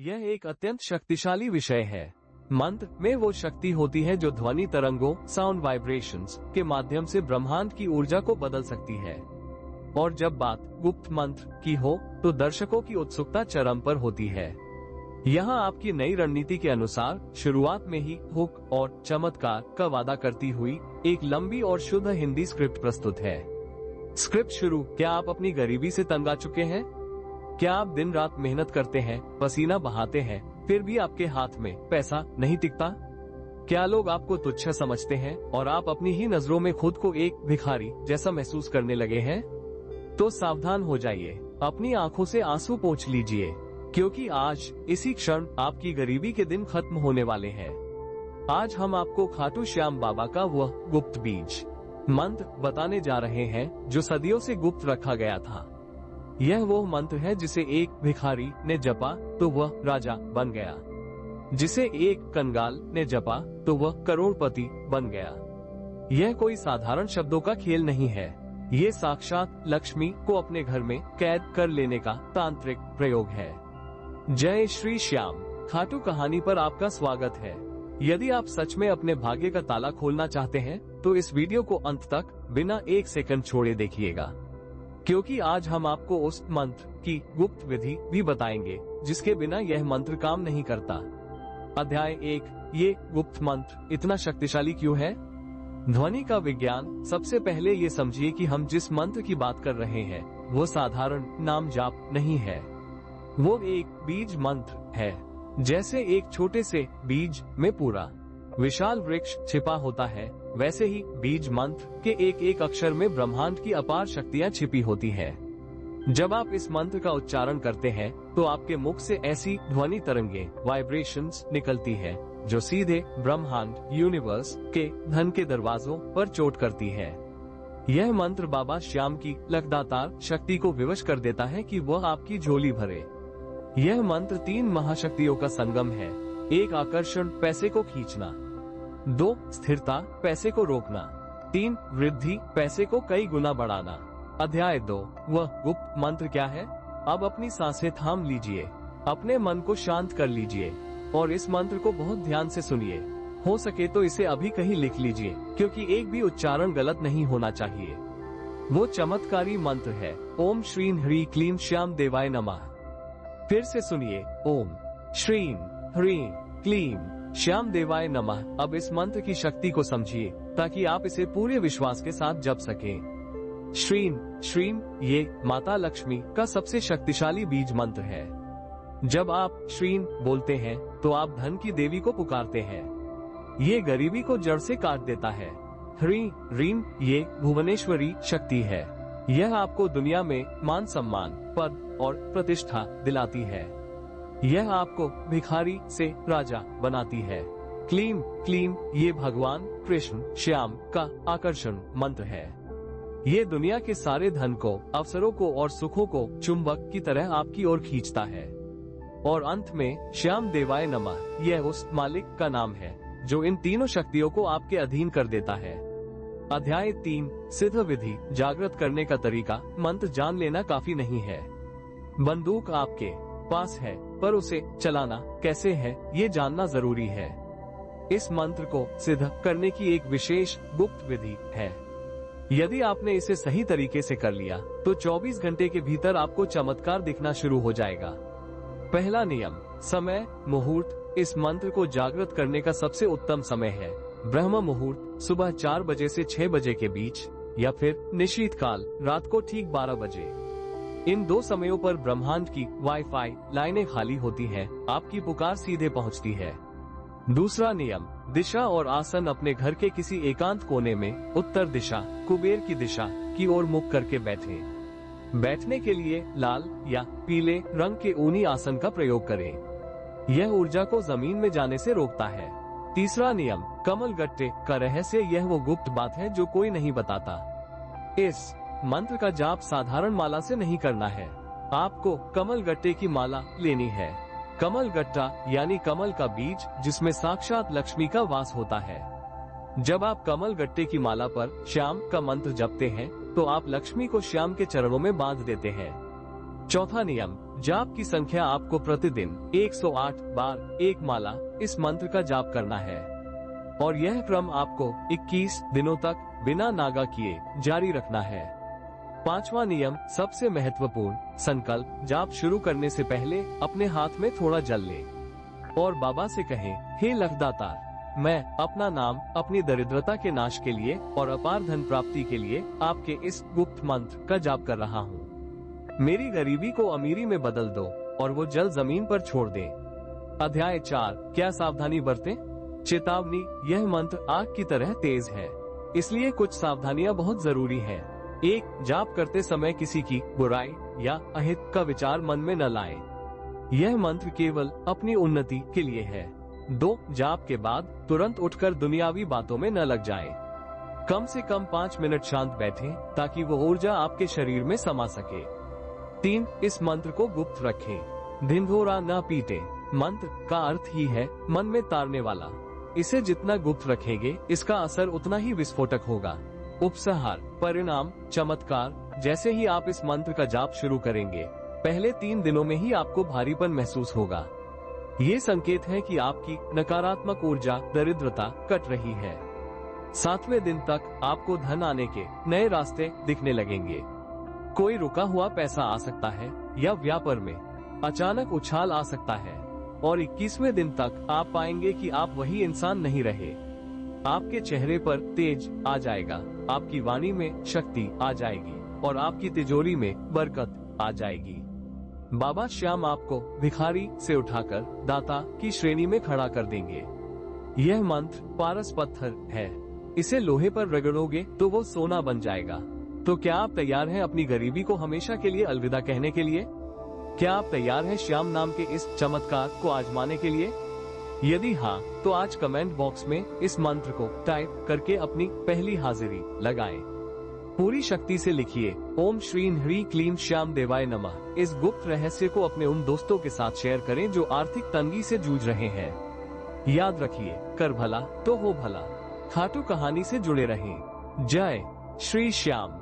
यह एक अत्यंत शक्तिशाली विषय है। मंत्र में वो शक्ति होती है जो ध्वनि तरंगों साउंड वाइब्रेशंस के माध्यम से ब्रह्मांड की ऊर्जा को बदल सकती है। और जब बात गुप्त मंत्र की हो तो दर्शकों की उत्सुकता चरम पर होती है। यहाँ आपकी नई रणनीति के अनुसार शुरुआत में ही हुक और चमत्कार का वादा करती हुई एक लंबी और शुद्ध हिंदी स्क्रिप्ट प्रस्तुत है। स्क्रिप्ट शुरू। क्या आप अपनी गरीबी से तंग आ चुके हैं? क्या आप दिन रात मेहनत करते हैं, पसीना बहाते हैं, फिर भी आपके हाथ में पैसा नहीं टिकता? क्या लोग आपको तुच्छ समझते हैं और आप अपनी ही नजरों में खुद को एक भिखारी जैसा महसूस करने लगे हैं? तो सावधान हो जाइए, अपनी आंखों से आंसू पोंछ लीजिए, क्योंकि आज इसी क्षण आपकी गरीबी के दिन खत्म होने वाले हैं। आज हम आपको खाटू श्याम बाबा का वह गुप्त बीज मंत्र बताने जा रहे हैं जो सदियों से गुप्त रखा गया था। यह वो मंत्र है जिसे एक भिखारी ने जपा तो वह राजा बन गया, जिसे एक कंगाल ने जपा तो वह करोड़पति बन गया। यह कोई साधारण शब्दों का खेल नहीं है, ये साक्षात लक्ष्मी को अपने घर में कैद कर लेने का तांत्रिक प्रयोग है। जय श्री श्याम। खाटू कहानी पर आपका स्वागत है। यदि आप सच में अपने भाग्य का ताला खोलना चाहते हैं तो इस वीडियो को अंत तक बिना एक सेकंड छोड़े देखिएगा, क्योंकि आज हम आपको उस मंत्र की गुप्त विधि भी बताएंगे जिसके बिना यह मंत्र काम नहीं करता। अध्याय 1। ये गुप्त मंत्र इतना शक्तिशाली क्यों है? ध्वनि का विज्ञान। सबसे पहले ये समझिए कि हम जिस मंत्र की बात कर रहे हैं वो साधारण नाम जाप नहीं है, वो एक बीज मंत्र है। जैसे एक छोटे से बीज में पूरा विशाल वृक्ष छिपा होता है, वैसे ही बीज मंत्र के एक एक अक्षर में ब्रह्मांड की अपार शक्तियाँ छिपी होती है। जब आप इस मंत्र का उच्चारण करते हैं तो आपके मुख से ऐसी ध्वनि तरंगे वाइब्रेशंस निकलती है जो सीधे ब्रह्मांड यूनिवर्स के धन के दरवाजों पर चोट करती है। यह मंत्र बाबा श्याम की लगातार शक्ति को विवश कर देता है कि वह आपकी झोली भरे। यह मंत्र 3 महाशक्तियों का संगम है। 1 आकर्षण, पैसे को खींचना। 2 स्थिरता, पैसे को रोकना। 3 वृद्धि, पैसे को कई गुना बढ़ाना। अध्याय 2। वह गुप्त मंत्र क्या है? अब अपनी सांसें थाम लीजिए, अपने मन को शांत कर लीजिए और इस मंत्र को बहुत ध्यान से सुनिए। हो सके तो इसे अभी कहीं लिख लीजिए, क्योंकि एक भी उच्चारण गलत नहीं होना चाहिए। वो चमत्कारी मंत्र है ओम श्रीं ह्रीं क्लीं श्याम देवाय नमः। फिर से सुनिए, ओम श्रीं ह्रीं क्लीं श्याम देवाय नमः। अब इस मंत्र की शक्ति को समझिए ताकि आप इसे पूरे विश्वास के साथ जप सकें। श्रीं श्रीं ये माता लक्ष्मी का सबसे शक्तिशाली बीज मंत्र है। जब आप श्रीं बोलते हैं तो आप धन की देवी को पुकारते हैं। ये गरीबी को जड़ से काट देता है। ह्रीं ह्रीं ये भुवनेश्वरी शक्ति है। यह आपको दुनिया में मान सम्मान, पद और प्रतिष्ठा दिलाती है। यह आपको भिखारी से राजा बनाती है। क्लीं क्लीं ये भगवान कृष्ण श्याम का आकर्षण मंत्र है। ये दुनिया के सारे धन को, अवसरों को और सुखों को चुंबक की तरह आपकी ओर खींचता है। और अंत में श्याम देवाय नमः, यह उस मालिक का नाम है जो इन तीनों शक्तियों को आपके अधीन कर देता है। अध्याय 3। सिद्ध विधि। जागृत करने का तरीका। मंत्र जान लेना काफी नहीं है, बंदूक आपके पास है, पर उसे चलाना कैसे है ये जानना जरूरी है। इस मंत्र को सिद्ध करने की एक विशेष गुप्त विधि है। यदि आपने इसे सही तरीके से कर लिया तो 24 घंटे के भीतर आपको चमत्कार दिखना शुरू हो जाएगा। पहला नियम, समय मुहूर्त। इस मंत्र को जागृत करने का सबसे उत्तम समय है ब्रह्म मुहूर्त, सुबह 4 बजे से 6 बजे के बीच, या फिर निशीत काल, रात को ठीक 12 बजे। इन 2 समयों पर ब्रह्मांड की वाईफाई लाइनें खाली होती हैं, आपकी पुकार सीधे पहुंचती है। दूसरा नियम, दिशा और आसन। अपने घर के किसी एकांत कोने में उत्तर दिशा, कुबेर की दिशा की ओर मुख करके बैठें। बैठने के लिए लाल या पीले रंग के ऊनी आसन का प्रयोग करें। यह ऊर्जा को जमीन में जाने से रोकता है। तीसरा नियम, कमल गट्टे का रहस्य। यह वो गुप्त बात है जो कोई नहीं बताता। इस मंत्र का जाप साधारण माला से नहीं करना है, आपको कमल गट्टे की माला लेनी है। कमल गट्टा यानी कमल का बीज जिसमें साक्षात लक्ष्मी का वास होता है। जब आप कमल गट्टे की माला पर श्याम का मंत्र जपते हैं तो आप लक्ष्मी को श्याम के चरणों में बांध देते हैं। चौथा नियम, जाप की संख्या आपको प्रतिदिन 108 बार एक माला इस मंत्र का जाप करना है और यह क्रम आपको 21 दिनों तक बिना नागा किए जारी रखना है। 5वां नियम सबसे महत्वपूर्ण, संकल्प जाप शुरू करने से पहले अपने हाथ में थोड़ा जल ले और बाबा से कहें, हे लखदातार, मैं अपना नाम अपनी दरिद्रता के नाश के लिए और अपार धन प्राप्ति के लिए आपके इस गुप्त मंत्र का जाप कर रहा हूँ। मेरी गरीबी को अमीरी में बदल दो और वो जल जमीन पर छोड़ दे। अध्याय 4, क्या सावधानी बरतें? चेतावनी, यह मंत्र आग की तरह तेज है, इसलिए कुछ सावधानियां बहुत जरूरी हैं। 1. जाप करते समय किसी की बुराई या अहित का विचार मन में न लाएं। यह मंत्र केवल अपनी उन्नति के लिए है। 2. जाप के बाद तुरंत उठकर दुनियावी बातों में न लग जाएं। कम से कम 5 मिनट शांत बैठें ताकि वो ऊर्जा आपके शरीर में समा सके। 3. इस मंत्र को गुप्त रखें, ढिंढोरा न पीटे। मंत्र का अर्थ ही है मन में तारने वाला। इसे जितना गुप्त रखेंगे इसका असर उतना ही विस्फोटक होगा। उपसंहार, परिणाम, चमत्कार, जैसे ही आप इस मंत्र का जाप शुरू करेंगे पहले 3 दिनों में ही आपको भारीपन महसूस होगा। ये संकेत है कि आपकी नकारात्मक ऊर्जा दरिद्रता कट रही है। 7वें दिन तक आपको धन आने के नए रास्ते दिखने लगेंगे। कोई रुका हुआ पैसा आ सकता है या व्यापार में अचानक उछाल आ सकता है और 21वें दिन तक आप पाएंगे कि आप वही इंसान नहीं रहे। आपके चेहरे पर तेज आ जाएगा, आपकी वाणी में शक्ति आ जाएगी और आपकी तिजोरी में बरकत आ जाएगी। बाबा श्याम आपको भिखारी से उठाकर दाता की श्रेणी में खड़ा कर देंगे। यह मंत्र पारस पत्थर है, इसे लोहे पर रगड़ोगे तो वो सोना बन जाएगा। तो क्या आप तैयार हैं अपनी गरीबी को हमेशा के लिए अलविदा कहने के लिए? क्या आप तैयार हैं श्याम नाम के इस चमत्कार को आजमाने के लिए? यदि हाँ, तो आज कमेंट बॉक्स में इस मंत्र को टाइप करके अपनी पहली हाजिरी लगाएं। पूरी शक्ति से लिखिए, ओम श्री ह्री क्लीम श्याम देवाय नमः। इस गुप्त रहस्य को अपने उन दोस्तों के साथ शेयर करें जो आर्थिक तंगी से जूझ रहे हैं। याद रखिए, कर भला तो हो भला। खाटू कहानी से जुड़े रहें। जय श्री श्याम।